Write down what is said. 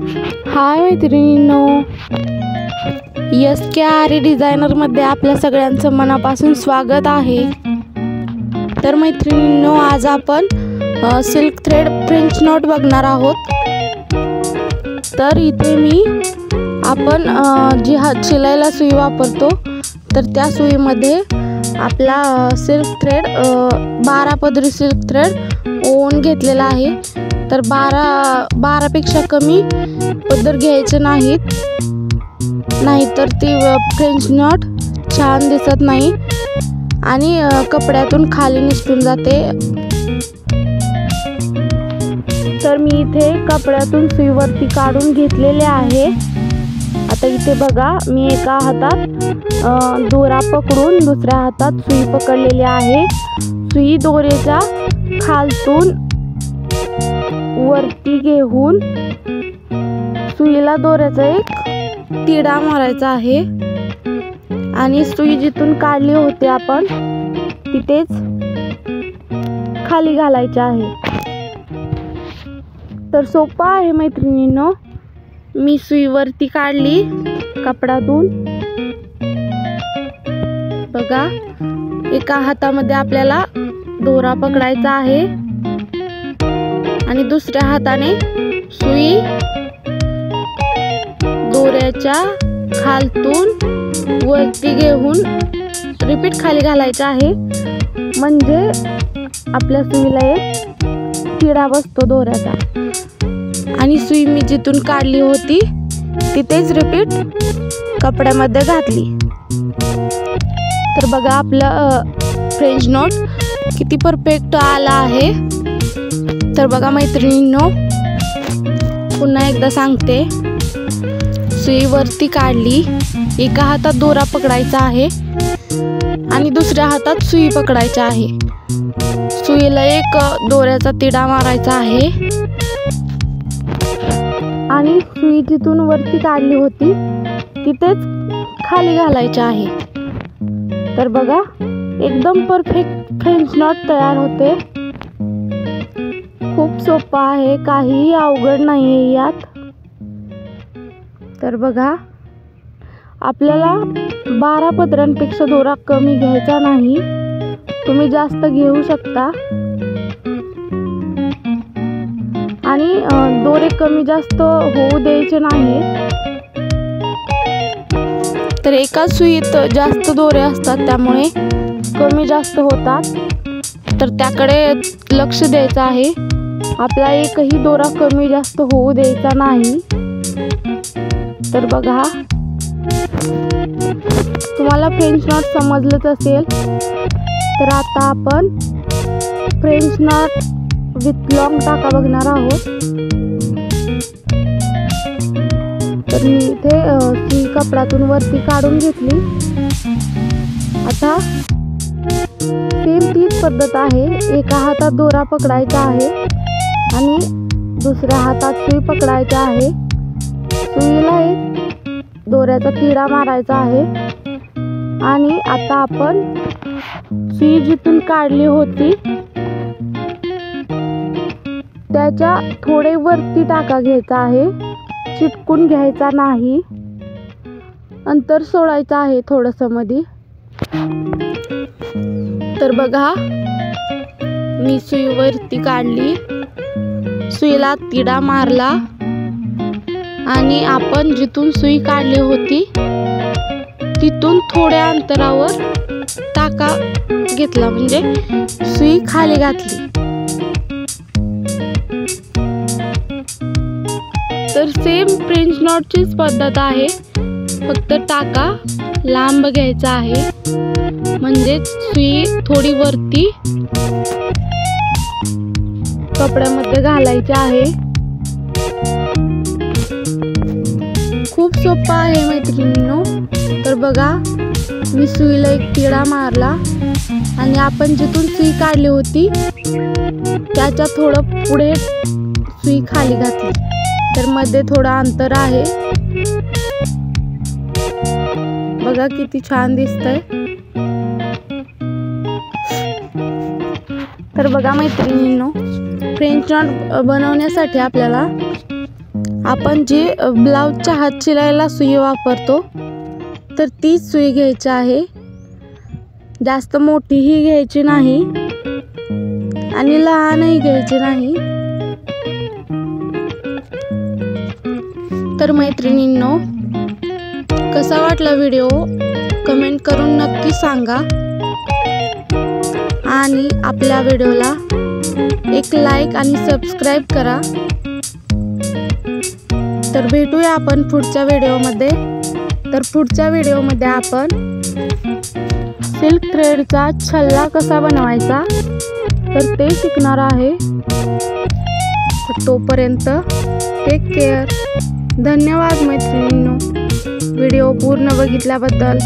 हाय मैत्रिणींनो, SKRE डिझायनरमध्ये आपल्या सगळ्यांचं मनापासून स्वागत आहे. तर मैत्रिणींनो, आज आपण सिल्क थ्रेड फ्रेंच नॉट बघणार आहोत. तर इथे आपण जी हात शिलाईला सुई वापरतो तर त्या सुईमध्ये आपला सिल्क थ्रेड 12 पदरी सिल्क थ्रेड ओवून घेतलेला आहे. तर 12 पेक्षा कमी पदर घ्यायचे नाहीतर ती फ्रेंच नॉट छान दिसत नाही आणि कपड्यातून खाली निसटून जाते. तर मी इथे कपड्यातून सुईवरती काढून घेतलेले आहे. आता इथे बघा, मी एका हातात दोरा पकडून दुसऱ्या हातात सुई पकडलेली आहे. सुई दोऱ्याच्या खालतून वरती घेऊन सुईला दोऱ्याचा एक तिडा मारायचा आहे आणि सुई जिथून काढली होती आपण तिथेच खाली घालायची आहे. तर सोपं आहे मैत्रिणींनो. मी सुई वरती काढली कपड्यातून. बघा, एका हातामध्ये आपल्याला दोरा पकडायचा आहे आणि दुसऱ्या हाताने सुई दोऱ्याच्या खालतून वरती घेऊन रिपीट खाली घालायचं आहे. म्हणजे आपल्या सुईला एक तिडा बसतो दोऱ्याचा. आणि सुई मी जिथून काढली होती तिथेच रिपीट कपड्यामध्ये घातली. तर बघा, आपलं फ्रेंच नॉट किती परफेक्ट आला आहे. तर बघा मैत्रिणींनो, पुन्हा एकदा सांगते. सुई वरती काढली, एका हातात दोरा पकडायचा आहे आणि दुसऱ्या हातात सुई पकडायची आहे. सुईला एक दोऱ्याचा तिडा मारायचा आहे आणि सुई जिथून वरती काढली होती तिथेच खाली घालायची आहे. तर बघा, एकदम परफेक्ट फ्रेंच नॉट तयार होते. खूप सोपं आहे, काहीही अवघड नाही आहे यात. तर बघा, आपल्याला 12 पदरांपेक्षा दोरा कमी घ्यायचा नाही. तुम्ही जास्त घेऊ शकता आणि दोरे कमी जास्त होऊ द्यायचे नाही. तर एका सुईत जास्त दोरे असतात, त्यामुळे कमी जास्त होतात. तर त्याकडे लक्ष द्यायचं आहे. आपला एकही दोरा कमी जास्त होऊ द्यायचा नाही. तर बघा, तुम्हाला फ्रेंच नॉट समजलंच असेल. तर आता आपण फ्रेंच नॉट विथ लॉंग टाका बघणार आहोत. तर मी इथे सुई कपड्यातून वरती काढून घेतली. आता सेम तीच पद्धत आहे. एका हातात दोरा पकडायचा आहे आणि दुसऱ्या हातात सुई पकडायची आहे. सुईला एक दोऱ्याचा तिडा मारायचा आहे आणि आता आपण सुई जिथून काढली होती त्याच्या थोडे वरती टाका घ्यायचा आहे. चिटकून घ्यायचा नाही, अंतर सोडायचं आहे थोडंसं मध्ये. तर बघा, मी सुई वरती काढली, सुईला तिडा मारला आणि आपण जिथून सुई काढली होती तिथून थोड्या अंतरावर टाका घेतला, म्हणजे सुई खाली घातली. तर सेम फ्रेंच नॉटचीच पद्धत आहे, फक्त टाका लांब घ्यायचा आहे, म्हणजे सुई थोडी वरती कपड्यामध्ये घालायची आहे. खूप सोपं आहे मैत्रिणींनो. तर बघा, मी सुईला एक तिडा मारला आणि आपण जिथून सुई काढली होती त्याच्या थोडं पुढे सुई खाली घातली. तर मध्ये थोडं अंतर आहे. बघा किती छान दिसतंय. तर बघा मैत्रिणींनो, फ्रेंच नॉट बनवण्यासाठी आपल्याला आपण जी ब्लाऊजच्या हात शिलाईला सुई वापरतो तर तीच सुई घ्यायची आहे. जास्त मोठीही घ्यायची नाही आणि लहानही घ्यायची नाही. तर मैत्रिणींनो, कसा वाटला व्हिडिओ कमेंट करून नक्की सांगा आणि आपल्या व्हिडिओला एक लाईक आणि सबस्क्राईब करा. तर भेटूया आपण पुढच्या व्हिडिओमध्ये. तर पुढच्या व्हिडिओमध्ये आपण सिल्क थ्रेडचा छल्ला कसा बनवायचा तर ते शिकणार आहे. तर तोपर्यंत टेक केअर. धन्यवाद मैत्रिणींनो, व्हिडिओ पूर्ण बघितल्याबद्दल.